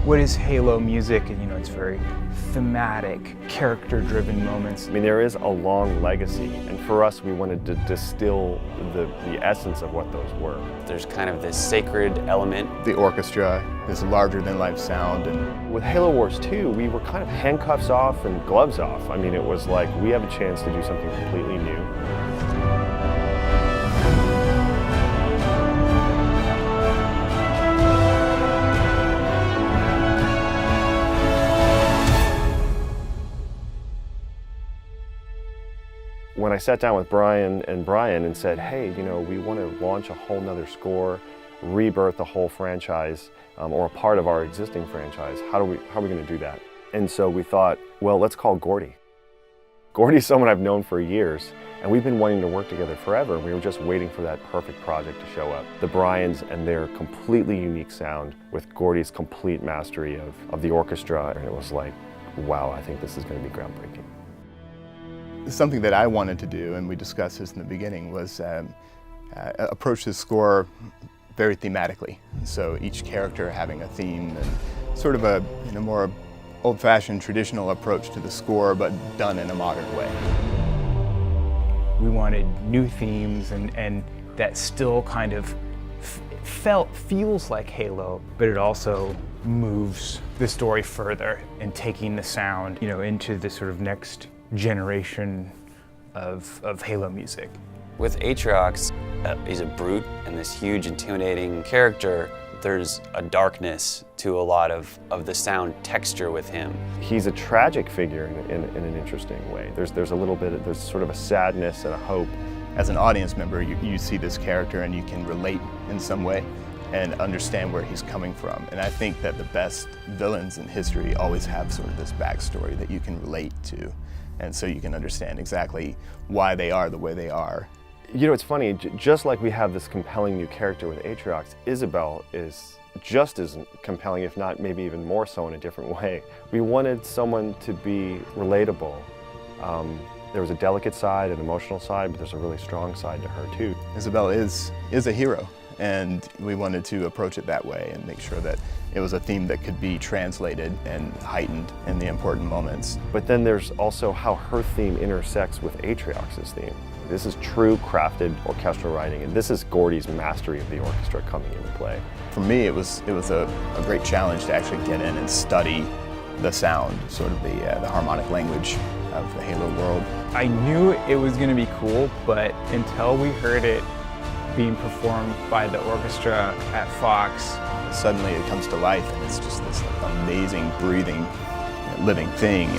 what is Halo music? And it's very thematic, character-driven moments. I mean, there is a long legacy, and for us, we wanted to distill the essence of what those were. There's kind of this sacred element. The orchestra, this larger-than-life sound. And with Halo Wars 2, we were kind of handcuffs off and gloves off. I mean, it was like, we have a chance to do something completely new. When I sat down with Brian and said, hey, we want to launch a whole nother score, rebirth the whole franchise, or a part of our existing franchise, how are we going to do that? And so we thought, well, let's call Gordy. Gordy's someone I've known for years, and we've been wanting to work together forever. We were just waiting for that perfect project to show up. The Bryans and their completely unique sound with Gordy's complete mastery of the orchestra, and it was like, wow, I think this is going to be groundbreaking. Something that I wanted to do, and we discussed this in the beginning, was approach this score very thematically. So each character having a theme and sort of a more old-fashioned traditional approach to the score, but done in a modern way. We wanted new themes and that still kind of feels like Halo, but it also moves the story further and taking the sound into the sort of next generation of Halo music. With Atriox, he's a brute and this huge intimidating character. There's a darkness to a lot of the sound texture with him. He's a tragic figure in an interesting way. There's sort of a sadness and a hope. As an audience member, you see this character and you can relate in some way and understand where he's coming from. And I think that the best villains in history always have sort of this backstory that you can relate to. And so you can understand exactly why they are the way they are. It's funny, just like we have this compelling new character with Atriox, Isabel is just as compelling, if not maybe even more so in a different way. We wanted someone to be relatable. There was a delicate side, an emotional side, but there's a really strong side to her too. Isabel is a hero, and we wanted to approach it that way and make sure that it was a theme that could be translated and heightened in the important moments. But then there's also how her theme intersects with Atriox's theme. This is true crafted orchestral writing, and this is Gordy's mastery of the orchestra coming into play. For me, it was a great challenge to actually get in and study the sound, sort of the harmonic language of the Halo world. I knew it was going to be cool, but until we heard it being performed by the orchestra at Fox, suddenly it comes to life, and it's just this amazing, breathing, living thing.